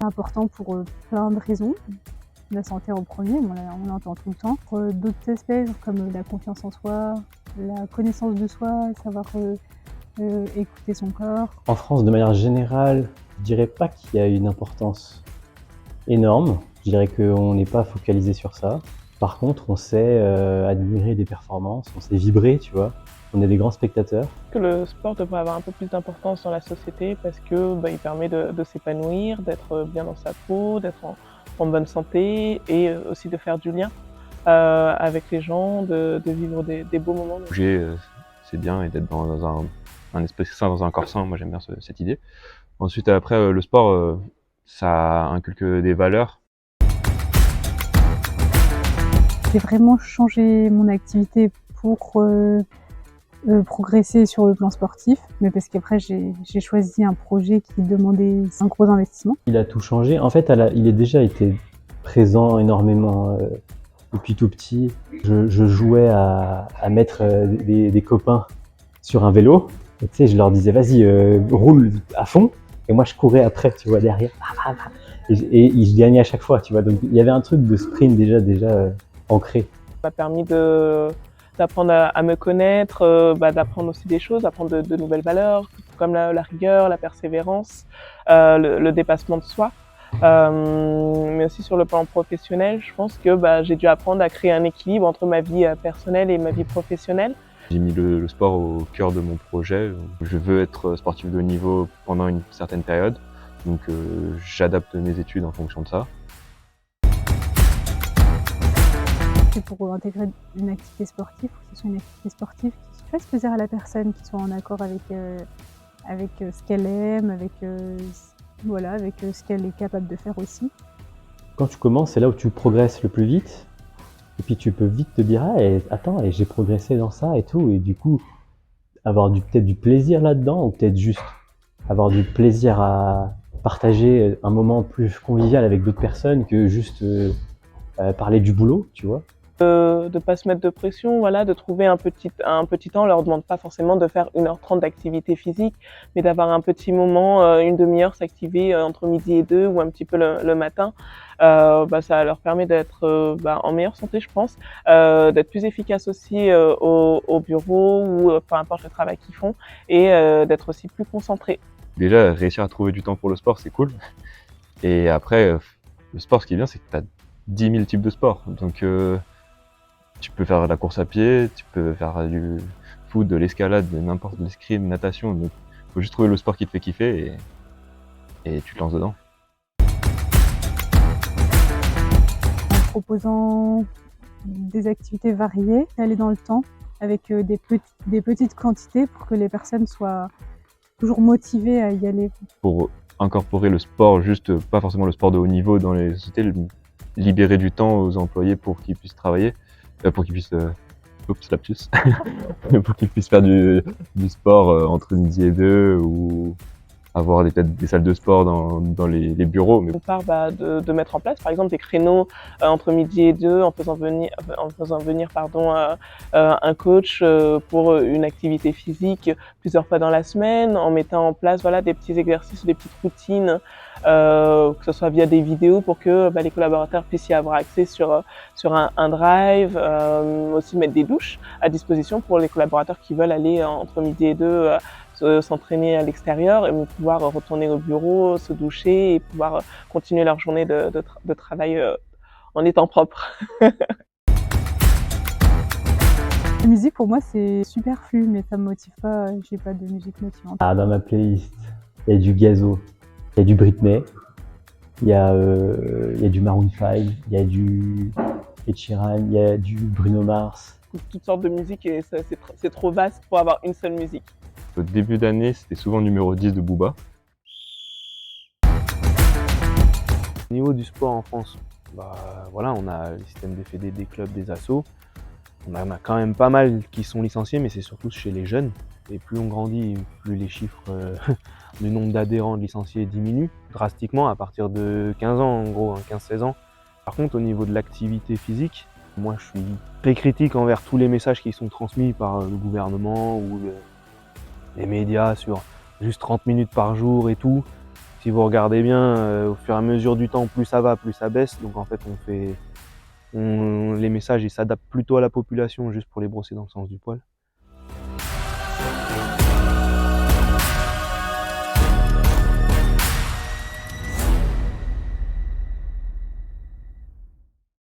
important pour plein de raisons. La santé en premier, on l'entend tout le temps. Pour d'autres aspects comme la confiance en soi, la connaissance de soi, savoir écouter son corps. En France, de manière générale, je dirais pas qu'il y a une importance énorme. Je dirais qu'on n'est pas focalisé sur ça. Par contre, on sait admirer des performances, on sait vibrer, tu vois. On est des grands spectateurs. Que le sport devrait avoir un peu plus d'importance dans la société parce que il permet de s'épanouir, d'être bien dans sa peau, d'être en bonne santé et aussi de faire du lien avec les gens, de vivre des beaux moments. Bouger, c'est bien, et d'être dans un esprit sain, dans un corps sain, moi j'aime bien cette idée. Ensuite, après, le sport, ça inculque des valeurs. J'ai vraiment changé mon activité pour progresser sur le plan sportif, mais parce qu'après j'ai choisi un projet qui demandait un gros investissement. Il a tout changé. En fait, il a déjà été présent énormément depuis tout petit. Je jouais à mettre des copains sur un vélo. Et tu sais, je leur disais vas-y, roule à fond. Et moi, je courais après, tu vois, derrière. Et ils gagnaient à chaque fois, tu vois. Donc, il y avait un truc de sprint déjà ancré. Ça m'a permis d'apprendre à me connaître, d'apprendre aussi des choses, d'apprendre de nouvelles valeurs, comme la rigueur, la persévérance, le dépassement de soi. Mais aussi sur le plan professionnel, je pense que j'ai dû apprendre à créer un équilibre entre ma vie personnelle et ma vie professionnelle. J'ai mis le sport au cœur de mon projet. Je veux être sportif de haut niveau pendant une certaine période, donc j'adapte mes études en fonction de ça. C'est pour intégrer une activité sportive, que ce soit une activité sportive qui fasse plaisir à la personne, qui soit en accord avec ce qu'elle aime, avec ce qu'elle est capable de faire aussi. Quand tu commences, c'est là où tu progresses le plus vite. Et puis tu peux vite te dire attends, j'ai progressé dans ça et tout. Et du coup, avoir peut-être du plaisir là-dedans, ou peut-être juste avoir du plaisir à partager un moment plus convivial avec d'autres personnes que juste parler du boulot, tu vois. De pas se mettre de pression, de trouver un petit temps. On leur demande pas forcément de faire 1h30 d'activité physique, mais d'avoir un petit moment, une demi-heure, s'activer entre midi et 2 ou un petit peu le matin. Ça leur permet d'être en meilleure santé, je pense, d'être plus efficace aussi au bureau ou peu importe le travail qu'ils font, et d'être aussi plus concentrés. Déjà, réussir à trouver du temps pour le sport, c'est cool. Et après, le sport, ce qui est bien, c'est que tu as 10 000 types de sport. Donc, tu peux faire de la course à pied, tu peux faire du foot, de l'escalade, de n'importe, de l'escrime, natation. Donc, faut juste trouver le sport qui te fait kiffer et tu te lances dedans. En proposant des activités variées, aller dans le temps, avec des petites quantités pour que les personnes soient toujours motivées à y aller. Pour incorporer le sport, juste pas forcément le sport de haut niveau dans les sociétés, libérer du temps aux employés pour qu'ils puissent travailler, pour qu'ils puissent lapsus, pour qu'ils puissent faire du sport entre midi et 2, ou avoir peut-être des salles de sport dans les bureaux. Mais On part de mettre en place par exemple des créneaux entre midi et 2 en faisant venir un coach pour une activité physique plusieurs fois dans la semaine, en mettant en place des petits exercices ou des petites routines, que ce soit via des vidéos pour que les collaborateurs puissent y avoir accès sur un drive, aussi mettre des douches à disposition pour les collaborateurs qui veulent aller entre midi et 2 s'entraîner à l'extérieur et pouvoir retourner au bureau, se doucher et pouvoir continuer leur journée de travail en étant propre. La musique pour moi c'est superflu, mais ça me motive pas, j'ai pas de musique motivante. Dans ma playlist, il y a du Gazo, il y a du Britney, il y a du Maroon 5, il y a du Ed Sheeran, il y a du Bruno Mars. Toutes sortes de musique, et c'est trop vaste pour avoir une seule musique. Au début d'année, c'était souvent numéro 10 de Booba. Au niveau du sport en France, on a le système des fédés, des clubs, des assos. On en a quand même pas mal qui sont licenciés, mais c'est surtout chez les jeunes. Et plus on grandit, plus les chiffres du nombre d'adhérents de licenciés diminuent drastiquement à partir de 15 ans, en gros, 15-16 ans. Par contre, au niveau de l'activité physique, moi je suis très critique envers tous les messages qui sont transmis par le gouvernement ou les médias sur juste 30 minutes par jour et tout. Si vous regardez bien, au fur et à mesure du temps, plus ça va, plus ça baisse. Donc en fait, les messages ils s'adaptent plutôt à la population juste pour les brosser dans le sens du poil.